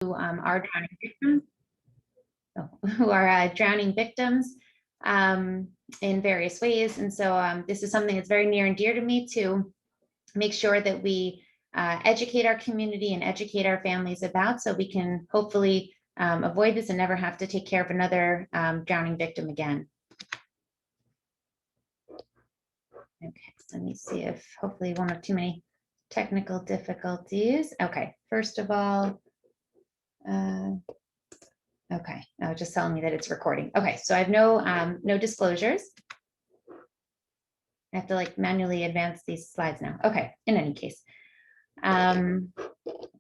are drowning victims, who are drowning victims in various ways. And so this is something that's very near and dear to me, to make sure that we educate our community and educate our families about, so we can hopefully avoid this and never have to take care of another drowning victim again. Okay, so let me see if hopefully won't have too many technical difficulties. Okay, first of all, okay, no, just telling me that it's recording. Okay, so I have no disclosures. I have to like manually advance these slides now. Okay, in any case, let's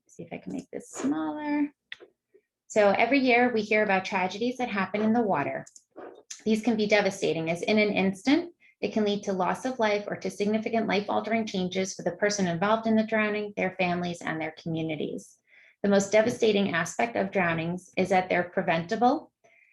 see if I can make this smaller. So every year we hear about tragedies that happen in the water. These can be devastating, as in an instant, it can lead to loss of life or to significant life-altering changes for the person involved in the drowning, their families, and their communities. The most devastating aspect of drownings is that they're preventable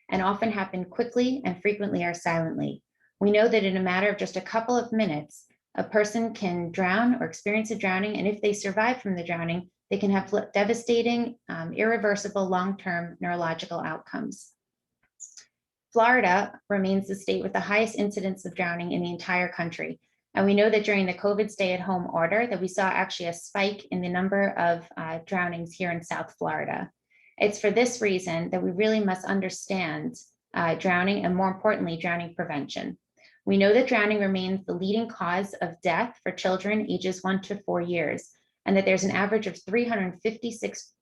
and often happen quickly and frequently or silently. We know that in a matter of just a couple of minutes, a person can drown or experience a drowning, and if they survive from the drowning, they can have devastating, irreversible long-term neurological outcomes. Florida remains the state with the highest incidence of drowning in the entire country. And we know that during the COVID stay-at-home order that we saw actually a spike in the number of drownings here in South Florida. It's for this reason that we really must understand drowning, and more importantly, drowning prevention. We know that drowning remains the leading cause of death for children ages 1 to 4 years, and that there's an average of 356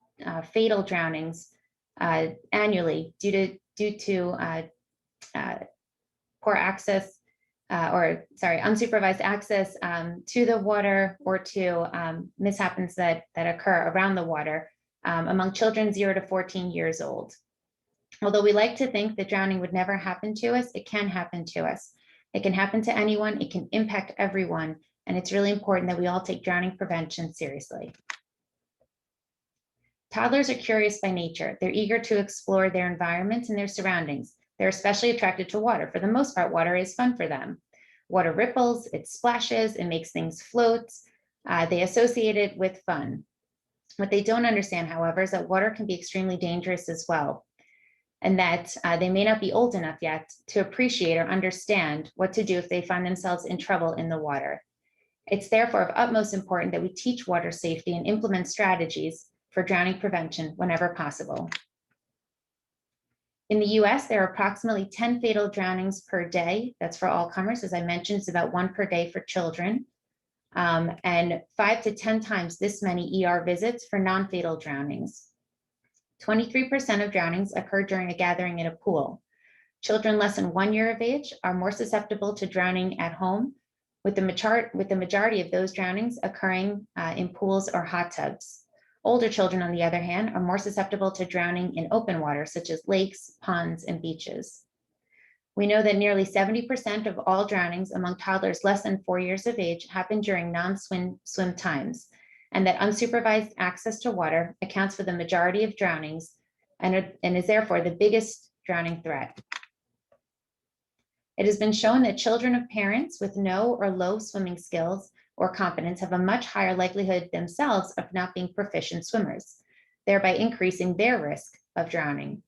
fatal drownings annually due to poor access, unsupervised access to the water, or to mishaps that occur around the water among children 0 to 14 years old. Although we like to think that drowning would never happen to us, it can happen to us. It can happen to anyone, it can impact everyone, and it's really important that we all take drowning prevention seriously. Toddlers are curious by nature. They're eager to explore their environment and their surroundings. They're especially attracted to water. For the most part, water is fun for them. Water ripples, it splashes, it makes things float. They associate it with fun. What they don't understand, however, is that water can be extremely dangerous as well, and that they may not be old enough yet to appreciate or understand what to do if they find themselves in trouble in the water. It's therefore of utmost importance that we teach water safety and implement strategies for drowning prevention whenever possible. In the US, there are approximately 10 fatal drownings per day. That's for all comers. As I mentioned, it's about 1 per day for children, and 5 to 10 times this many ER visits for non-fatal drownings. 23% of drownings occur during a gathering in a pool. Children less than 1 year of age are more susceptible to drowning at home, with the majority of those drownings occurring in pools or hot tubs. Older children, on the other hand, are more susceptible to drowning in open water, such as lakes, ponds, and beaches. We know that nearly 70% of all drownings among toddlers less than 4 years of age happen during non-swim times, and that unsupervised access to water accounts for the majority of drownings and is therefore the biggest drowning threat. It has been shown that children of parents with no or low swimming skills or competence have a much higher likelihood themselves of not being proficient swimmers, thereby increasing their risk of drowning.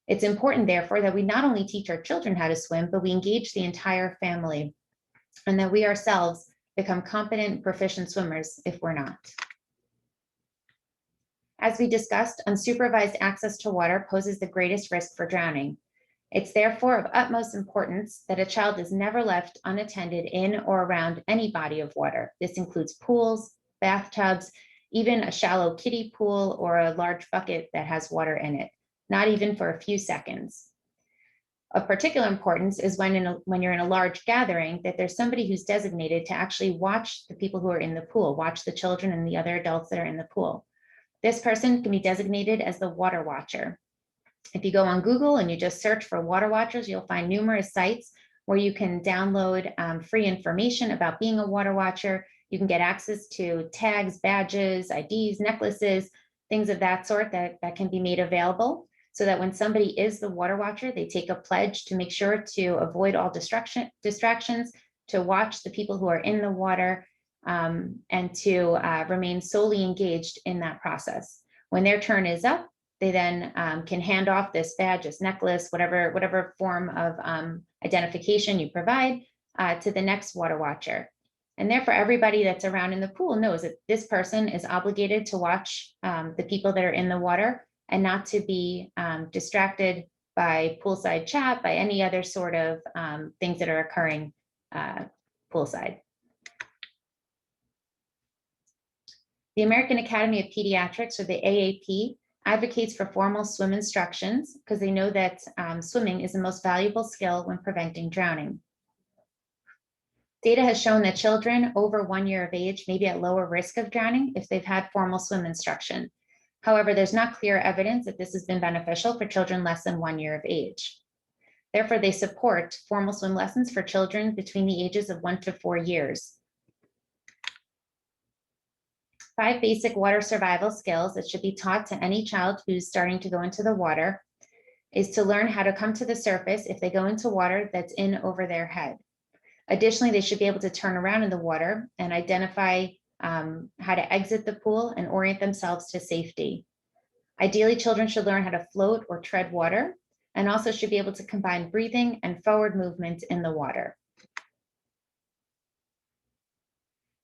It's important, therefore, that we not only teach our children how to swim, but we engage the entire family, and that we ourselves become competent and proficient swimmers if we're not. As we discussed, unsupervised access to water poses the greatest risk for drowning. It's therefore of utmost importance that a child is never left unattended in or around any body of water. This includes pools, bathtubs, even a shallow kiddie pool or a large bucket that has water in it, not even for a few seconds. Of particular importance is when you're in a large gathering, that there's somebody who's designated to actually watch the people who are in the pool, watch the children and the other adults that are in the pool. This person can be designated as the water watcher. If you go on Google and you just search for water watchers, you'll find numerous sites where you can download free information about being a water watcher. You can get access to tags, badges, IDs, necklaces, things of that sort that can be made available, so that when somebody is the water watcher, they take a pledge to make sure to avoid all distractions, to watch the people who are in the water, and to remain solely engaged in that process. When their turn is up, they then can hand off this badge, this necklace, whatever form of identification you provide to the next water watcher. And therefore, everybody that's around in the pool knows that this person is obligated to watch the people that are in the water and not to be distracted by poolside chat, by any other sort of things that are occurring poolside. The American Academy of Pediatrics, or the AAP, advocates for formal swim instructions because they know that swimming is the most valuable skill when preventing drowning. Data has shown that children over 1 year of age may be at lower risk of drowning if they've had formal swim instruction. However, there's not clear evidence that this has been beneficial for children less than 1 year of age. Therefore, they support formal swim lessons for children between the ages of 1 to 4 years. 5 basic water survival skills that should be taught to any child who's starting to go into the water is to learn how to come to the surface if they go into water that's in over their head. Additionally, they should be able to turn around in the water and identify how to exit the pool and orient themselves to safety. Ideally, children should learn how to float or tread water, and also should be able to combine breathing and forward movement in the water.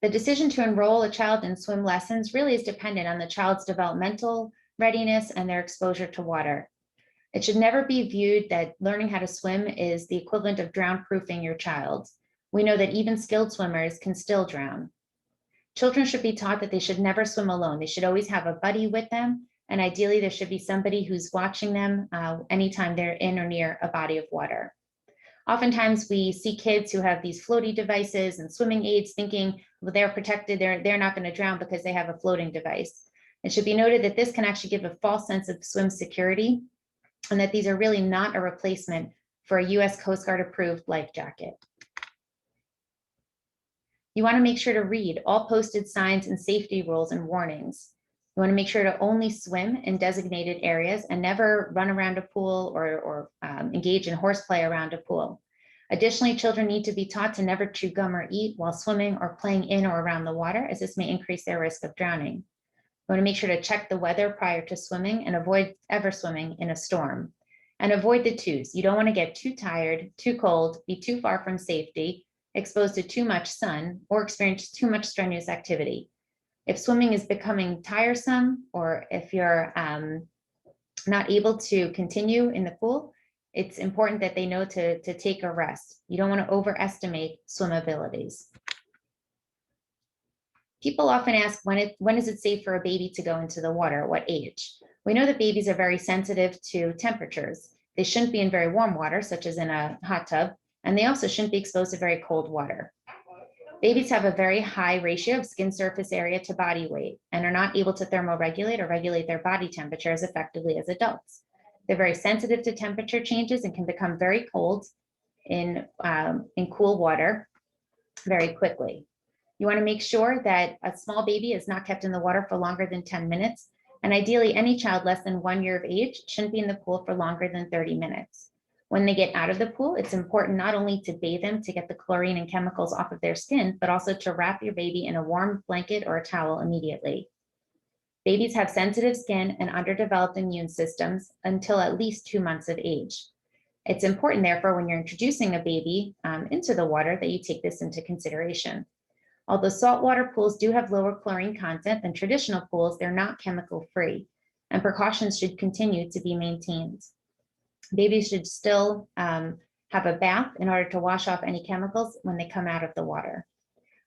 The decision to enroll a child in swim lessons really is dependent on the child's developmental readiness and their exposure to water. It should never be viewed that learning how to swim is the equivalent of drown-proofing your child. We know that even skilled swimmers can still drown. Children should be taught that they should never swim alone. They should always have a buddy with them, and ideally there should be somebody who's watching them anytime they're in or near a body of water. Oftentimes we see kids who have these floaty devices and swimming aids thinking, well, they're protected, they're not going to drown because they have a floating device. It should be noted that this can actually give a false sense of swim security, and that these are really not a replacement for a US Coast Guard approved life jacket. You want to make sure to read all posted signs and safety rules and warnings. You want to make sure to only swim in designated areas and never run around a pool or engage in horseplay around a pool. Additionally, children need to be taught to never chew gum or eat while swimming or playing in or around the water, as this may increase their risk of drowning. You want to make sure to check the weather prior to swimming and avoid ever swimming in a storm. And avoid the twos. You don't want to get too tired, too cold, be too far from safety, exposed to too much sun, or experience too much strenuous activity. If swimming is becoming tiresome, or if you're not able to continue in the pool, it's important that they know to take a rest. You don't want to overestimate swim abilities. People often ask, when is it safe for a baby to go into the water? At what age? We know that babies are very sensitive to temperatures. They shouldn't be in very warm water, such as in a hot tub, and they also shouldn't be exposed to very cold water. Babies have a very high ratio of skin surface area to body weight and are not able to thermoregulate or regulate their body temperature as effectively as adults. They're very sensitive to temperature changes and can become very cold in cool water very quickly. You want to make sure that a small baby is not kept in the water for longer than 10 minutes. And ideally, any child less than 1 year of age shouldn't be in the pool for longer than 30 minutes. When they get out of the pool, it's important not only to bathe them to get the chlorine and chemicals off of their skin, but also to wrap your baby in a warm blanket or a towel immediately. Babies have sensitive skin and underdeveloped immune systems until at least 2 months of age. It's important, therefore, when you're introducing a baby into the water that you take this into consideration. Although saltwater pools do have lower chlorine content than traditional pools, they're not chemical-free, and precautions should continue to be maintained. Babies should still have a bath in order to wash off any chemicals when they come out of the water.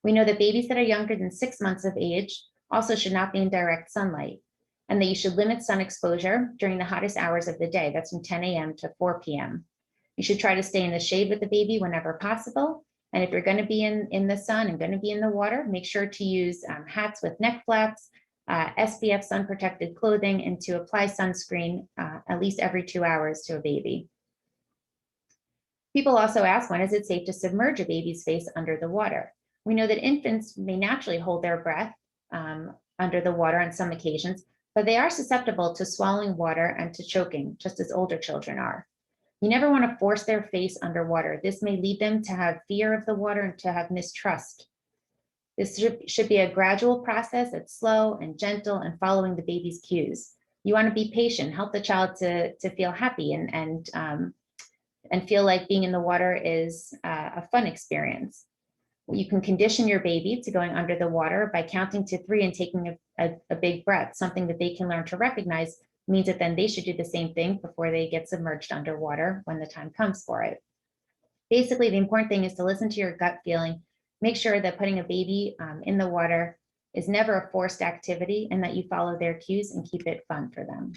We know that babies that are younger than 6 months of age also should not be in direct sunlight, and that you should limit sun exposure during the hottest hours of the day. That's from 10 a.m. to 4 p.m. You should try to stay in the shade with the baby whenever possible. And if you're going to be in the sun and going to be in the water, make sure to use hats with neck flaps, SPF sun protected clothing, and to apply sunscreen at least every 2 hours to a baby. People also ask, when is it safe to submerge a baby's face under the water? We know that infants may naturally hold their breath under the water on some occasions, but they are susceptible to swallowing water and to choking, just as older children are. You never want to force their face underwater. This may lead them to have fear of the water and to have mistrust. This should be a gradual process that's slow and gentle and following the baby's cues. You want to be patient, help the child to feel happy and feel like being in the water is a fun experience. You can condition your baby to going under the water by counting to 3 and taking a big breath. Something that they can learn to recognize means that then they should do the same thing before they get submerged underwater when the time comes for it. Basically, the important thing is to listen to your gut feeling, make sure that putting a baby in the water is never a forced activity and that you follow their cues and keep it fun for them.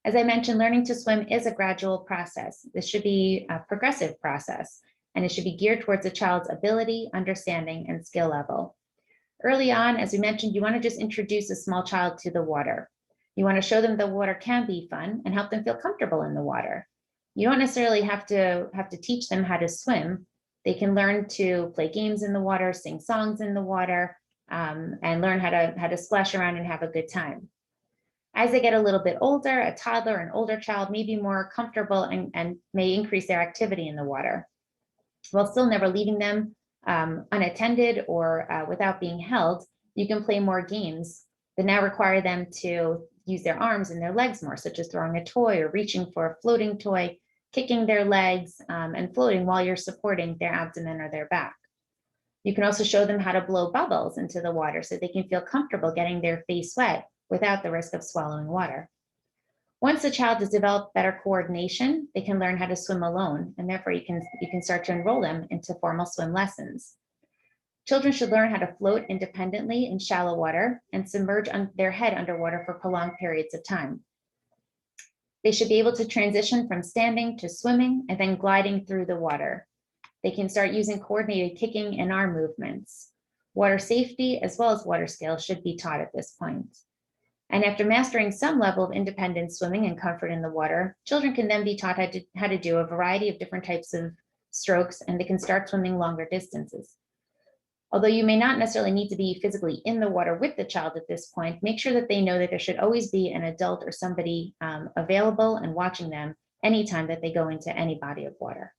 As I mentioned, learning to swim is a gradual process. This should be a progressive process, and it should be geared towards a child's ability, understanding, and skill level. Early on, as we mentioned, you want to just introduce a small child to the water. You want to show them the water can be fun and help them feel comfortable in the water. You don't necessarily have to teach them how to swim. They can learn to play games in the water, sing songs in the water, and learn how to splash around and have a good time. As they get a little bit older, a toddler, an older child may be more comfortable and may increase their activity in the water, while still never leaving them unattended or without being held. You can play more games that now require them to use their arms and their legs more, such as throwing a toy or reaching for a floating toy, kicking their legs and floating while you're supporting their abdomen or their back. You can also show them how to blow bubbles into the water so they can feel comfortable getting their face wet without the risk of swallowing water. Once the child has developed better coordination, they can learn how to swim alone, and therefore you can start to enroll them into formal swim lessons. Children should learn how to float independently in shallow water and submerge their head underwater for prolonged periods of time. They should be able to transition from standing to swimming and then gliding through the water. They can start using coordinated kicking and arm movements. Water safety as well as water skills should be taught at this point. And after mastering some level of independent swimming and comfort in the water, children can then be taught how to do a variety of different types of strokes, and they can start swimming longer distances. Although you may not necessarily need to be physically in the water with the child at this point, make sure that they know that there should always be an adult or somebody available and watching them anytime that they go into any body of water.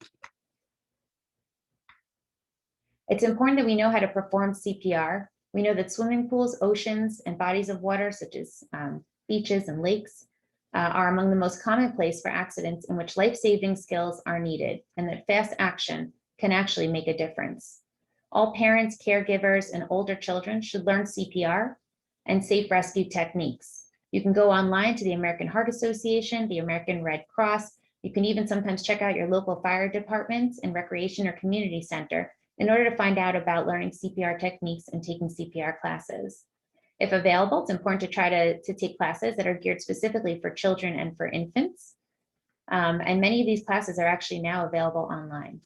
It's important that we know how to perform CPR. We know that swimming pools, oceans, and bodies of water, such as beaches and lakes, are among the most common place for accidents in which life-saving skills are needed, and that fast action can actually make a difference. All parents, caregivers, and older children should learn CPR and safe rescue techniques. You can go online to the American Heart Association, the American Red Cross. You can even sometimes check out your local fire departments and recreation or community center in order to find out about learning CPR techniques and taking CPR classes. If available, it's important to try to take classes that are geared specifically for children and for infants. And many of these classes are actually now available online.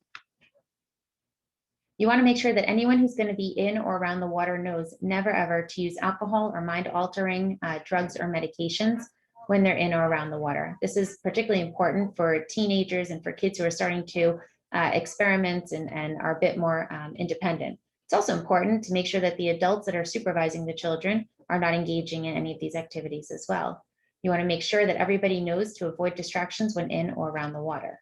You want to make sure that anyone who's going to be in or around the water knows never ever to use alcohol or mind-altering drugs or medications when they're in or around the water. This is particularly important for teenagers and for kids who are starting to experiment and are a bit more independent. It's also important to make sure that the adults that are supervising the children are not engaging in any of these activities as well. You want to make sure that everybody knows to avoid distractions when in or around the water.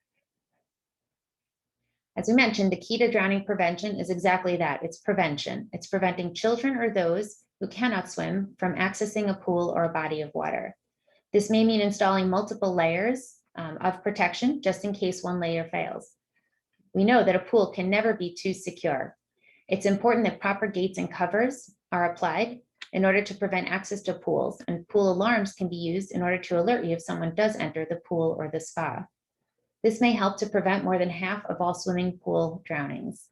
As we mentioned, the key to drowning prevention is exactly that. It's prevention. It's preventing children or those who cannot swim from accessing a pool or a body of water. This may mean installing multiple layers of protection just in case one layer fails. We know that a pool can never be too secure. It's important that proper gates and covers are applied in order to prevent access to pools, and pool alarms can be used in order to alert you if someone does enter the pool or the spa. This may help to prevent more than half of all swimming pool drownings.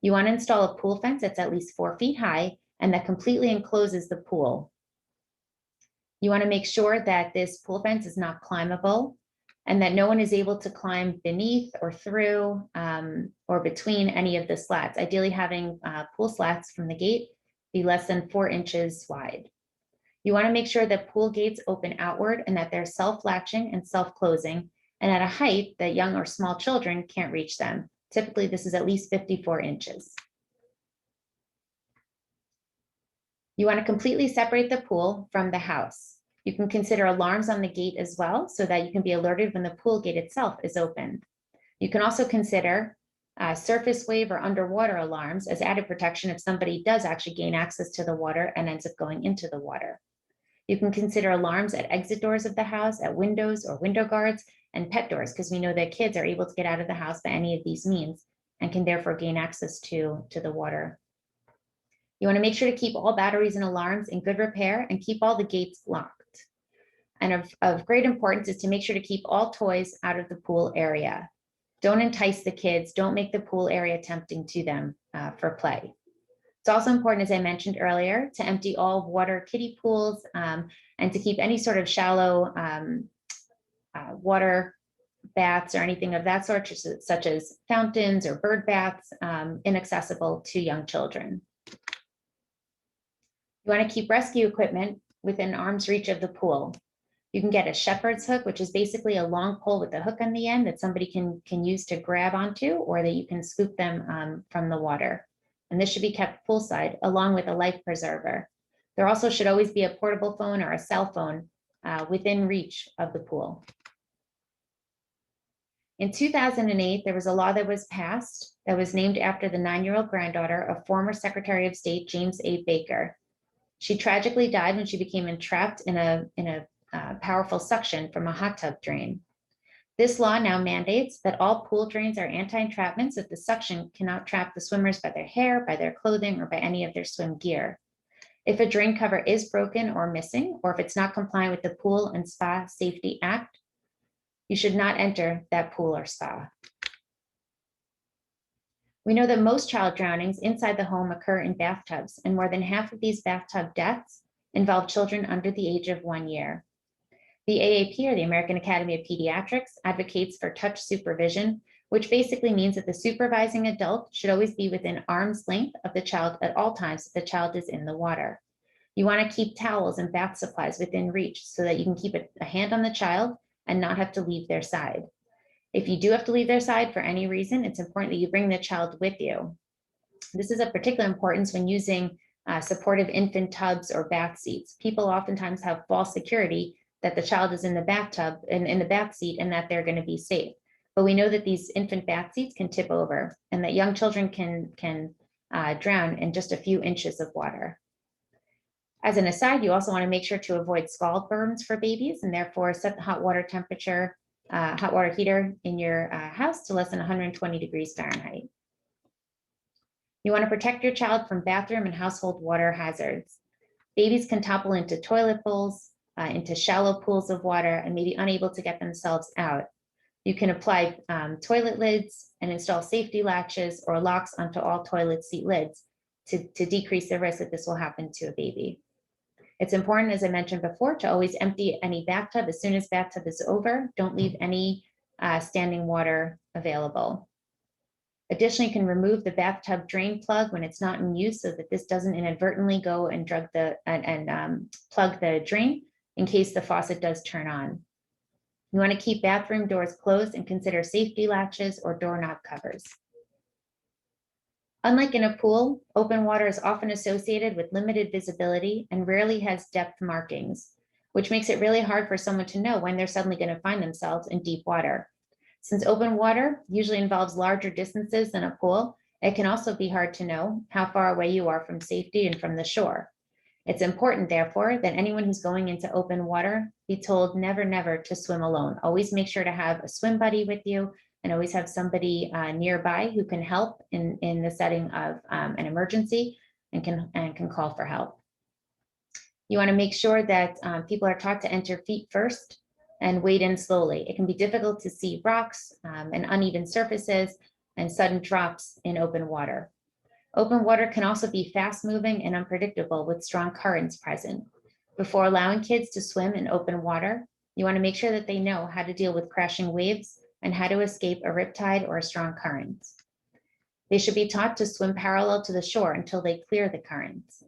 You want to install a pool fence that's at least 4 feet high and that completely encloses the pool. You want to make sure that this pool fence is not climbable and that no one is able to climb beneath or through or between any of the slats. Ideally, having pool slats from the gate be less than 4 inches wide. You want to make sure that pool gates open outward and that they're self-latching and self-closing, and at a height that young or small children can't reach them. Typically, this is at least 54 inches. You want to completely separate the pool from the house. You can consider alarms on the gate as well so that you can be alerted when the pool gate itself is open. You can also consider Surface wave or underwater alarms as added protection if somebody does actually gain access to the water and ends up going into the water. You can consider alarms at exit doors of the house, at windows or window guards, and pet doors, because we know that kids are able to get out of the house by any of these means and can therefore gain access to the water. You want to make sure to keep all batteries and alarms in good repair and keep all the gates locked. And of great importance is to make sure to keep all toys out of the pool area. Don't entice the kids. Don't make the pool area tempting to them for play. It's also important, as I mentioned earlier, to empty all water kiddie pools and to keep any sort of shallow water baths or anything of that sort, such as fountains or bird baths, inaccessible to young children. You want to keep rescue equipment within arm's reach of the pool. You can get a shepherd's hook, which is basically a long pole with a hook on the end that somebody can use to grab onto, or that you can scoop them from the water. And this should be kept poolside along with a life preserver. There also should always be a portable phone or a cell phone within reach of the pool. In 2008, there was a law that was passed that was named after the 9-year-old granddaughter of former Secretary of State James A. Baker. She tragically died when she became entrapped in a powerful suction from a hot tub drain. This law now mandates that all pool drains are anti-entrapment, so that the suction cannot trap the swimmers by their hair, by their clothing, or by any of their swim gear. If a drain cover is broken or missing, or if it's not compliant with the Pool and Spa Safety Act, you should not enter that pool or spa. We know that most child drownings inside the home occur in bathtubs, and more than half of these bathtub deaths involve children under the age of 1 year. The AAP, or the American Academy of Pediatrics, advocates for touch supervision, which basically means that the supervising adult should always be within arm's length of the child at all times if the child is in the water. You want to keep towels and bath supplies within reach so that you can keep a hand on the child and not have to leave their side. If you do have to leave their side for any reason, it's important that you bring the child with you. This is of particular importance when using supportive infant tubs or bath seats. People oftentimes have false security that the child is in the bathtub and in the bath seat and that they're going to be safe. But we know that these infant bath seats can tip over and that young children can drown in just a few inches of water. As an aside, you also want to make sure to avoid scald burns for babies and therefore set the hot water temperature, hot water heater in your house to less than 120 degrees Fahrenheit. You want to protect your child from bathroom and household water hazards. Babies can topple into toilet bowls, into shallow pools of water, and may be unable to get themselves out. You can apply toilet lids and install safety latches or locks onto all toilet seat lids to decrease the risk that this will happen to a baby. It's important, as I mentioned before, to always empty any bathtub as soon as bathtub is over. Don't leave any standing water available. Additionally, you can remove the bathtub drain plug when it's not in use so that this doesn't inadvertently go and plug the drain in case the faucet does turn on. You want to keep bathroom doors closed and consider safety latches or doorknob covers. Unlike in a pool, open water is often associated with limited visibility and rarely has depth markings, which makes it really hard for someone to know when they're suddenly going to find themselves in deep water. Since open water usually involves larger distances than a pool, it can also be hard to know how far away you are from safety and from the shore. It's important, therefore, that anyone who's going into open water be told never, never to swim alone. Always make sure to have a swim buddy with you and always have somebody nearby who can help in the setting of an emergency and can call for help. You want to make sure that people are taught to enter feet first and wade in slowly. It can be difficult to see rocks and uneven surfaces and sudden drops in open water. Open water can also be fast moving and unpredictable with strong currents present. Before allowing kids to swim in open water, you want to make sure that they know how to deal with crashing waves and how to escape a riptide or a strong current. They should be taught to swim parallel to the shore until they clear the currents.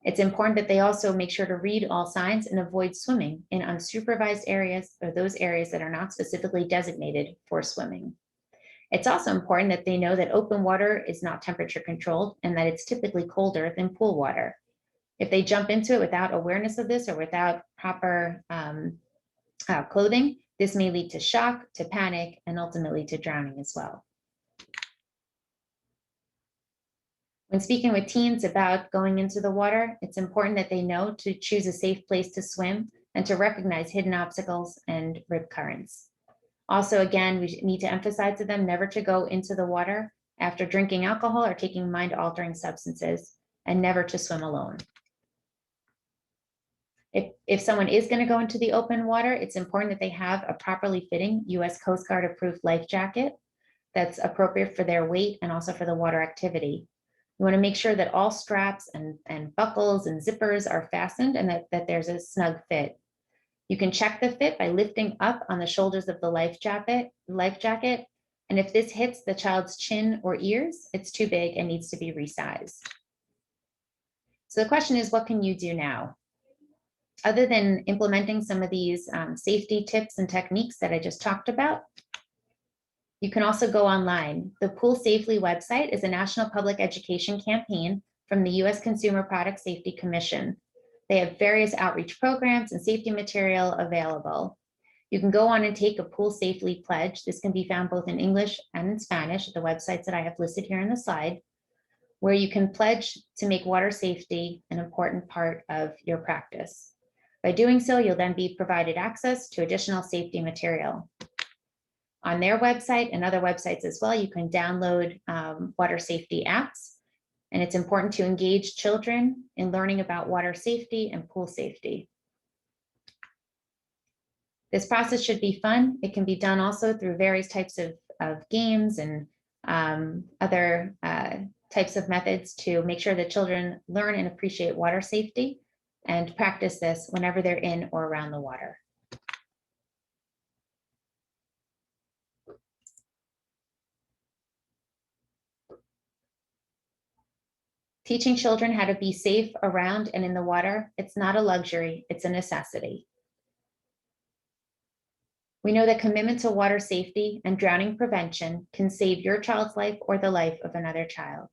It's important that they also make sure to read all signs and avoid swimming in unsupervised areas or those areas that are not specifically designated for swimming. It's also important that they know that open water is not temperature controlled and that it's typically colder than pool water. If they jump into it without awareness of this or without proper clothing, this may lead to shock, to panic, and ultimately to drowning as well. When speaking with teens about going into the water, it's important that they know to choose a safe place to swim and to recognize hidden obstacles and rip currents. Also, again, we need to emphasize to them never to go into the water after drinking alcohol or taking mind-altering substances, and never to swim alone. If someone is going to go into the open water, it's important that they have a properly fitting US Coast Guard approved life jacket that's appropriate for their weight and also for the water activity. You want to make sure that all straps and buckles and zippers are fastened and that there's a snug fit. You can check the fit by lifting up on the shoulders of the life jacket. And if this hits the child's chin or ears, it's too big and needs to be resized. So the question is, what can you do now? Other than implementing some of these safety tips and techniques that I just talked about, you can also go online. The Pool Safely website is a national public education campaign from the US Consumer Product Safety Commission. They have various outreach programs and safety material available. You can go on and take a Pool Safely pledge. This can be found both in English and in Spanish at the websites that I have listed here in the slide, where you can pledge to make water safety an important part of your practice. By doing so, you'll then be provided access to additional safety material. On their website and other websites as well, you can download water safety apps. And it's important to engage children in learning about water safety and pool safety. This process should be fun. It can be done also through various types of games and other types of methods to make sure that children learn and appreciate water safety and practice this whenever they're in or around the water. Teaching children how to be safe around and in the water, it's not a luxury, it's a necessity. We know that commitment to water safety and drowning prevention can save your child's life or the life of another child.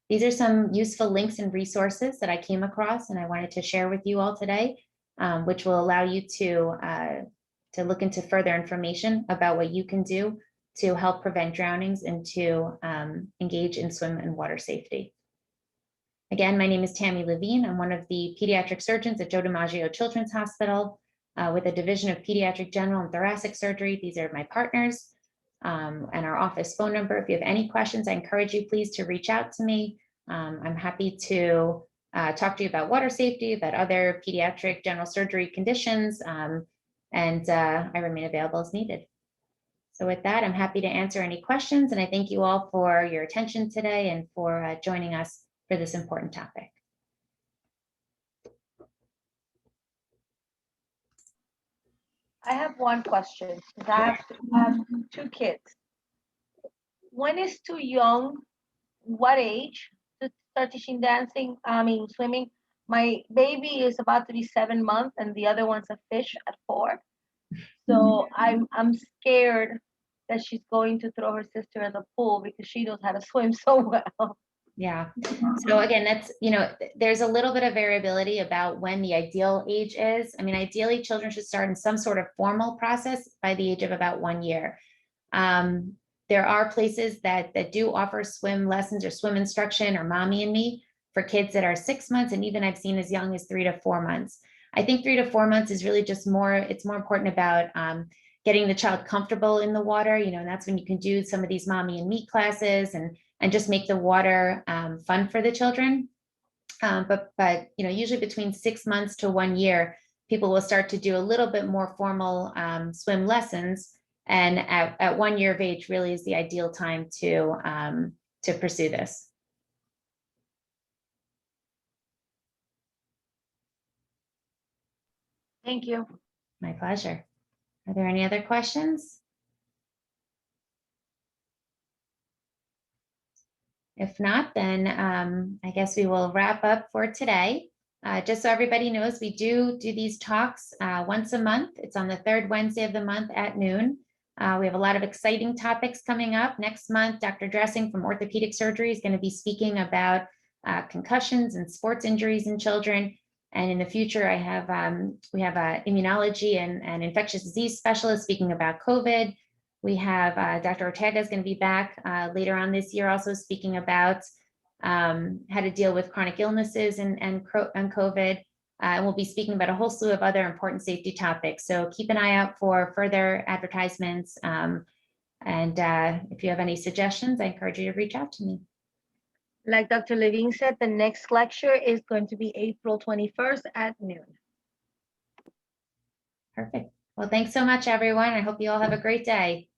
These are some useful links and resources that I came across and I wanted to share with you all today, which will allow you to look into further information about what you can do to help prevent drownings and to engage in swim and water safety. Again, my name is Tammy Levine. I'm one of the pediatric surgeons at Joe DiMaggio Children's Hospital with a division of pediatric general and thoracic surgery. These are my partners and our office phone number. If you have any questions, I encourage you please to reach out to me. I'm happy to talk to you about water safety, about other pediatric general surgery conditions, and I remain available as needed. So with that, I'm happy to answer any questions, and I thank you all for your attention today and for joining us for this important topic. I have one question. I have two kids. One is too young. What age to start teaching swimming? My baby is about to be 7 months, and the other one's a fish at 4. So I'm scared that she's going to throw her sister in the pool because she knows how to swim so well. Yeah. So again, that's, there's a little bit of variability about when the ideal age is. I mean, ideally, children should start in some sort of formal process by the age of about 1 year. There are places that do offer swim lessons or swim instruction or Mommy and Me for kids that are 6 months, and even I've seen as young as 3 to 4 months. I think 3 to 4 months is really just it's more important about getting the child comfortable in the water, and that's when you can do some of these Mommy and Me classes and just make the water fun for the children. But usually between 6 months to 1 year, people will start to do a little bit more formal swim lessons. And at 1 year of age really is the ideal time to pursue this. Thank you. My pleasure. Are there any other questions? If not, then I guess we will wrap up for today. Just so everybody knows, we do these talks once a month. It's on the 3rd Wednesday of the month at noon. We have a lot of exciting topics coming up. Next month, Dr. Dressing from Orthopedic Surgery is going to be speaking about concussions and sports injuries in children. And in the future, we have immunology and infectious disease specialists speaking about COVID. We have Dr. Ortega is going to be back later on this year, also speaking about how to deal with chronic illnesses and COVID. And we'll be speaking about a whole slew of other important safety topics. So keep an eye out for further advertisements. And if you have any suggestions, I encourage you to reach out to me. Like Dr. Levine said, the next lecture is going to be April 21st at noon. Perfect. Well, thanks so much, everyone. I hope you all have a great day.